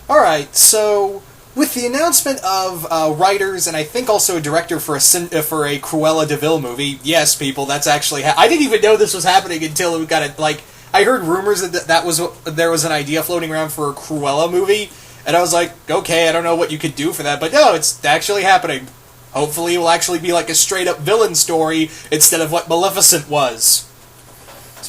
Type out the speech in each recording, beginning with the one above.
Alright, so with the announcement of writers and I think also a director for a Cruella de Vil movie, yes, people, that's actually I didn't even know this was happening until it got it. Like, I heard rumors that there was an idea floating around for a Cruella movie, and I was like, okay, I don't know what you could do for that, but no, it's actually happening. Hopefully, it will actually be like a straight up villain story instead of what Maleficent was.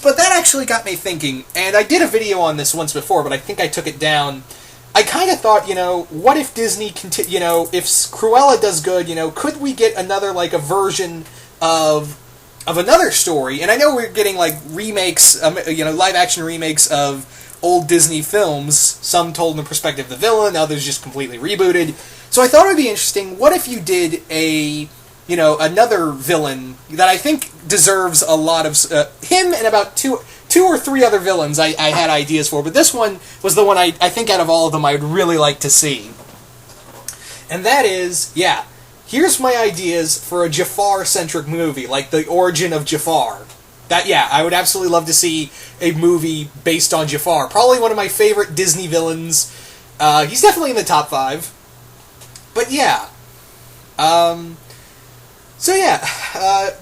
But that actually got me thinking, and I did a video on this once before, but I think I took it down. I kind of thought, what if Disney, if Cruella does good, could we get another, like, a version of another story? And I know we're getting, like, remakes, live-action remakes of old Disney films, some told in the perspective of the villain, others just completely rebooted. So I thought it would be interesting, what if you did another villain that I think deserves a lot of, him and about two or three other villains I had ideas for, but this one was the one I think out of all of them I would really like to see. And that is, here's my ideas for a Jafar-centric movie, like the origin of Jafar. I would absolutely love to see a movie based on Jafar. Probably one of my favorite Disney villains. He's definitely in the top 5. But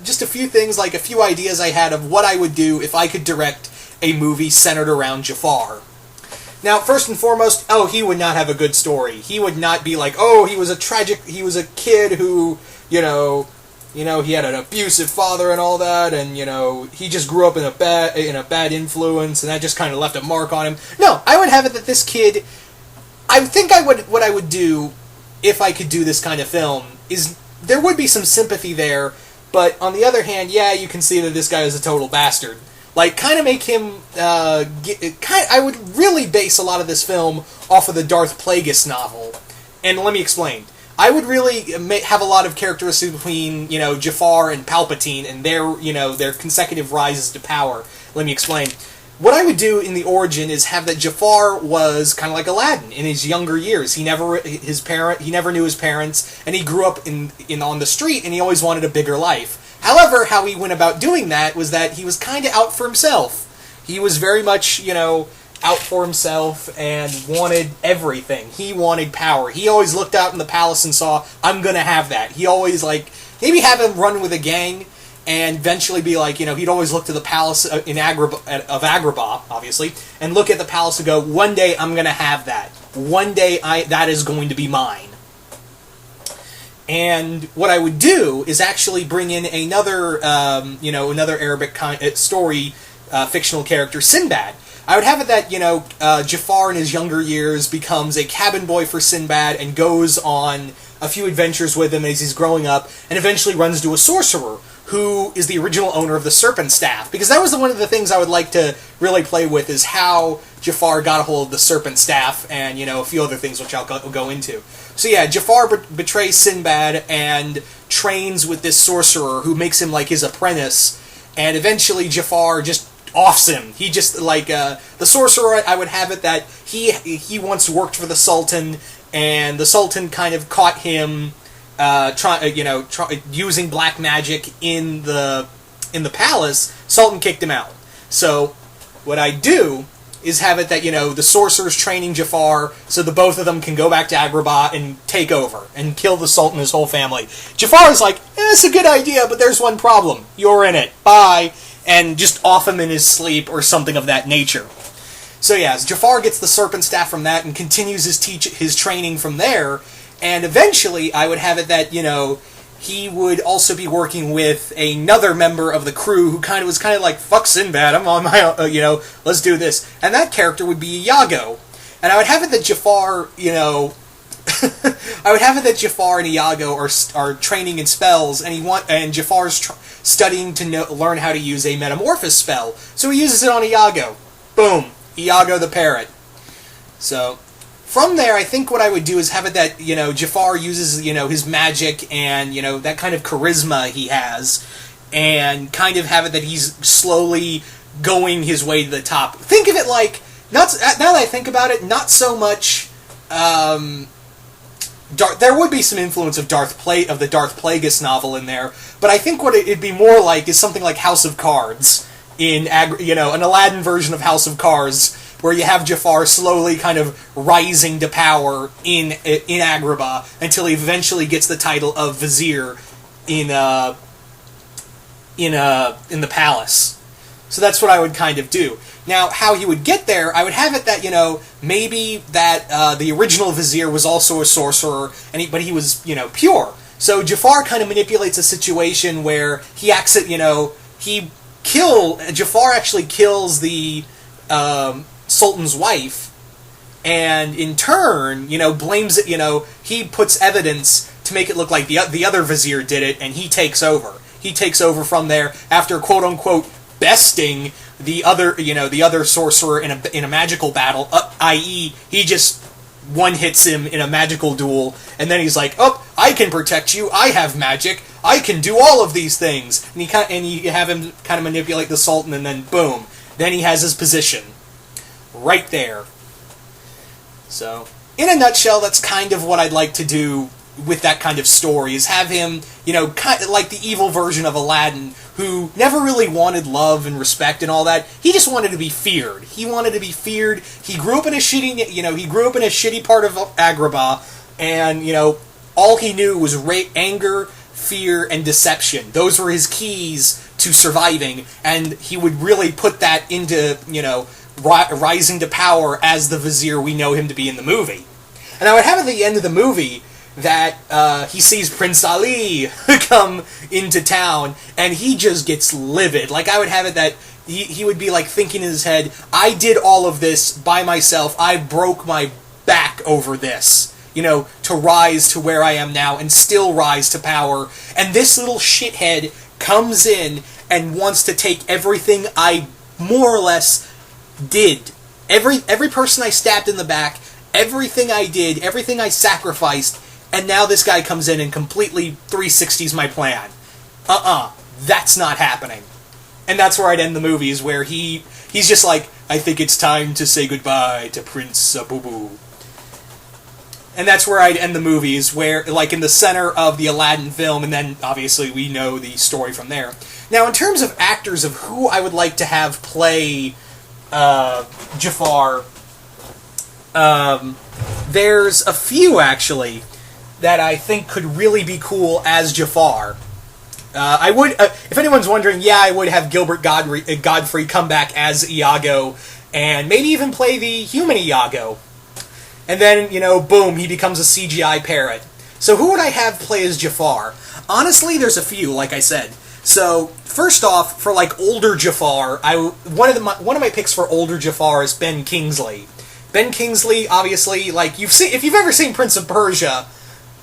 just a few things, like a few ideas I had of what I would do if I could direct a movie centered around Jafar. Now, first and foremost, he would not have a good story. He would not be like, he was a kid who, he had an abusive father and all that, and, he just grew up in a bad influence, and that just kind of left a mark on him. No, I would have it that this kid, what I would do if I could do this kind of film is, there would be some sympathy there, but on the other hand, you can see that this guy is a total bastard. Like, kind of make him, I would really base a lot of this film off of the Darth Plagueis novel. And let me explain. I would really have a lot of characteristics between, Jafar and Palpatine and their consecutive rises to power. Let me explain. What I would do in the origin is have that Jafar was kind of like Aladdin in his younger years. He never knew his parents, and he grew up on the street, and he always wanted a bigger life. However, how he went about doing that was that he was kind of out for himself. He was very much, out for himself and wanted everything. He wanted power. He always looked out in the palace and saw, I'm gonna have that. He always, maybe have him run with a gang, and eventually be like, he'd always look to the palace of Agrabah, obviously, and look at the palace and go, one day I'm going to have that. One day that is going to be mine. And what I would do is actually bring in another Arabic story, fictional character, Sinbad. I would have it that, Jafar in his younger years becomes a cabin boy for Sinbad and goes on a few adventures with him as he's growing up, and eventually runs into a sorcerer who is the original owner of the serpent staff. Because that was one of the things I would like to really play with, is how Jafar got a hold of the serpent staff, and, a few other things which I'll go into. So Jafar betrays Sinbad and trains with this sorcerer who makes him like his apprentice, and eventually Jafar just offs him. He just, the sorcerer, I would have it that he once worked for the Sultan, and the Sultan kind of caught him using black magic in the palace. Sultan kicked him out. So what I do is have it that, the sorcerer's training Jafar so the both of them can go back to Agrabah and take over and kill the Sultan and his whole family. Jafar is like, it's a good idea, but there's one problem. You're in it. Bye. And just off him in his sleep or something of that nature. So Jafar gets the serpent staff from that and continues his training from there. And eventually, I would have it that, he would also be working with another member of the crew who was kind of like, fuck Sinbad, I'm on my own, let's do this. And that character would be Iago. And I would have it that Jafar, I would have it that Jafar and Iago are training in spells, and Jafar's studying to learn how to use a metamorphosis spell. So he uses it on Iago. Boom. Iago the parrot. So from there, I think what I would do is have it that, Jafar uses, his magic and, that kind of charisma he has, and kind of have it that he's slowly going his way to the top. Think of it like, now that I think about it, not so much, there would be some influence of the Darth Plagueis novel in there, but I think what it'd be more like is something like House of Cards, an Aladdin version of House of Cards, where you have Jafar slowly kind of rising to power in Agrabah until he eventually gets the title of Vizier in the palace. So that's what I would kind of do. Now, how he would get there, I would have it that, maybe that the original Vizier was also a sorcerer, but he was, pure. So Jafar kind of manipulates a situation where Jafar actually kills the Sultan's wife, and in turn, blames it, he puts evidence to make it look like the other Vizier did it, and he takes over. He takes over from there after, quote-unquote, besting the other sorcerer in a magical battle, i.e., he just one-hits him in a magical duel, and then he's like, oh, I can protect you, I have magic, I can do all of these things, and you have him kind of manipulate the Sultan, and then boom, then he has his position. Right there. So, in a nutshell, that's kind of what I'd like to do with that kind of story, is have him, kind of like the evil version of Aladdin, who never really wanted love and respect and all that. He just wanted to be feared. He wanted to be feared. He grew up in a shitty part of Agrabah, and, all he knew was anger, fear, and deception. Those were his keys to surviving, and he would really put that into, rising to power as the Vizier we know him to be in the movie. And I would have at the end of the movie that he sees Prince Ali come into town, and he just gets livid. Like, I would have it that he would be, like, thinking in his head, I did all of this by myself, I broke my back over this, to rise to where I am now, and still rise to power, and this little shithead comes in and wants to take everything I more or less did. Every person I stabbed in the back, everything I did, everything I sacrificed, and now this guy comes in and completely 360s my plan. That's not happening. And that's where I'd end the movie, is where he's just like, I think it's time to say goodbye to Prince Abubu. And that's where I'd end the movie, is where, like, in the center of the Aladdin film, and then, obviously, we know the story from there. Now, in terms of actors of who I would like to have play Jafar, there's a few, actually, that I think could really be cool as Jafar. I would, if anyone's wondering, I would have Gilbert Godfrey come back as Iago, and maybe even play the human Iago. And then, boom, he becomes a CGI parrot. So who would I have play as Jafar? Honestly, there's a few, like I said. So, first off, for, like, older Jafar, one of my picks for older Jafar is Ben Kingsley. Ben Kingsley, obviously, like, if you've ever seen Prince of Persia,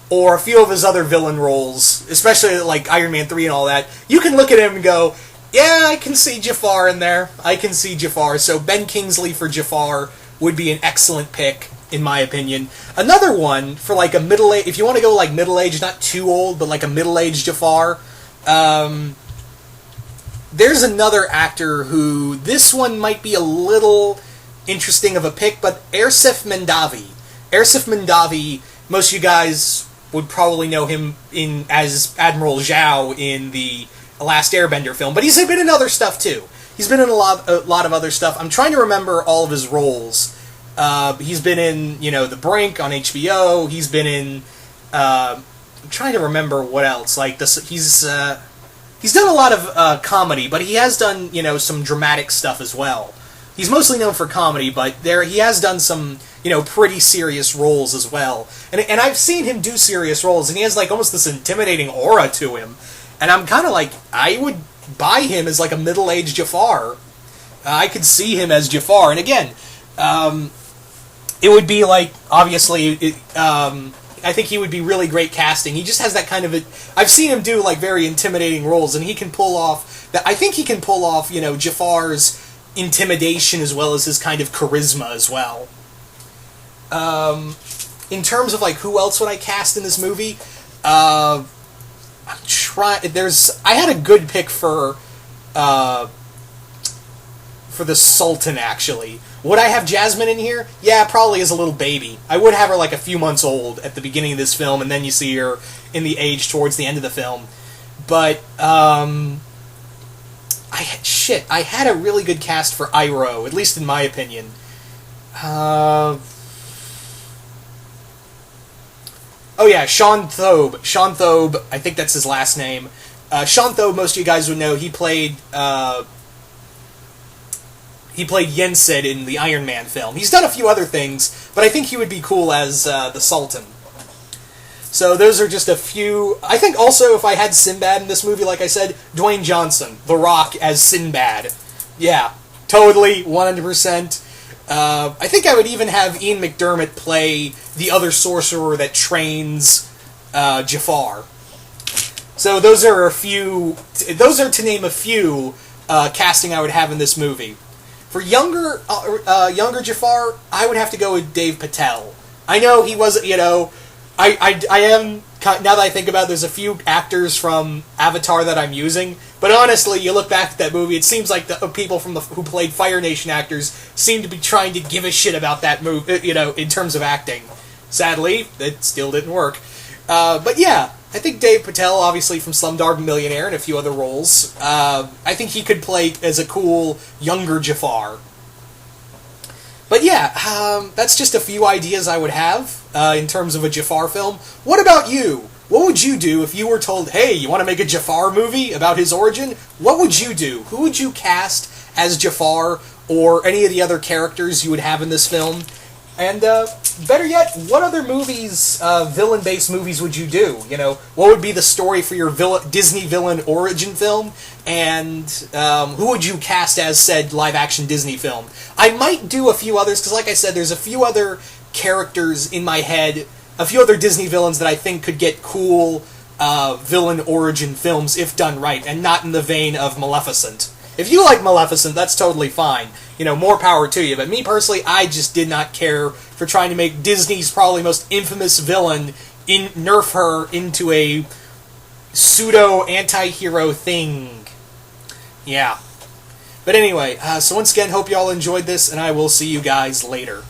or a few of his other villain roles, especially like Iron Man 3 and all that, you can look at him and go, yeah, I can see Jafar in there. I can see Jafar. So Ben Kingsley for Jafar would be an excellent pick, in my opinion. Another one for like a middle-aged, if you want to go like middle-aged, not too old, but like a middle-aged Jafar, there's another actor who, this one might be a little interesting of a pick, but Arsif Mendavi. Arsif Mendavi, most of you guys would probably know him as Admiral Zhao in the Last Airbender film, but he's been in other stuff too. He's been in a lot of other stuff. I'm trying to remember all of his roles. He's been in, The Brink on HBO. He's been in, I'm trying to remember what else. Like this, he's done a lot of comedy, but he has done, some dramatic stuff as well. He's mostly known for comedy, but he has done some, pretty serious roles as well. And I've seen him do serious roles, and he has, like, almost this intimidating aura to him. And I'm kind of like, I would buy him as, like, a middle-aged Jafar. I could see him as Jafar. And again, it would be, like, obviously, I think he would be really great casting. He just has that kind of I've seen him do, like, very intimidating roles, and he can pull off, I think he can pull off, Jafar's intimidation as well as his kind of charisma as well. In terms of like who else would I cast in this movie, I had a good pick for the Sultan, actually. Would I have Jasmine in here? Yeah, probably as a little baby. I would have her like a few months old at the beginning of this film, and then you see her in the age towards the end of the film. But I had a really good cast for Iroh, at least in my opinion. Uh, oh yeah, Sean Thobe. Sean Thobe, I think that's his last name. Sean Thobe, most of you guys would know, he played Yensid in the Iron Man film. He's done a few other things, but I think he would be cool as the Sultan. So those are just a few. I think also if I had Sinbad in this movie, like I said, Dwayne Johnson, The Rock as Sinbad. Yeah, totally, 100%. I think I would even have Ian McDermott play the other sorcerer that trains Jafar. So those are a few. Those are to name a few casting I would have in this movie. For younger Jafar, I would have to go with Dave Patel. I know he wasn't. I am. Now that I think about it, there's a few actors from Avatar that I'm using, but honestly, you look back at that movie, it seems like the people who played Fire Nation actors seem to be trying to give a shit about that movie, in terms of acting. Sadly, it still didn't work. But yeah, I think Dave Patel, obviously from Slumdog Millionaire and a few other roles, I think he could play as a cool, younger Jafar. But yeah, that's just a few ideas I would have in terms of a Jafar film. What about you? What would you do if you were told, hey, you want to make a Jafar movie about his origin? What would you do? Who would you cast as Jafar or any of the other characters you would have in this film? And better yet, what other movies, villain-based movies would you do? What would be the story for your Disney villain origin film? And who would you cast as said live-action Disney film? I might do a few others, because like I said, there's a few other characters in my head, a few other Disney villains that I think could get cool villain origin films if done right, and not in the vein of Maleficent. If you like Maleficent, that's totally fine. More power to you. But me personally, I just did not care for trying to make Disney's probably most infamous villain nerf her into a pseudo anti-hero thing. Yeah. But anyway, so once again, hope you all enjoyed this, and I will see you guys later.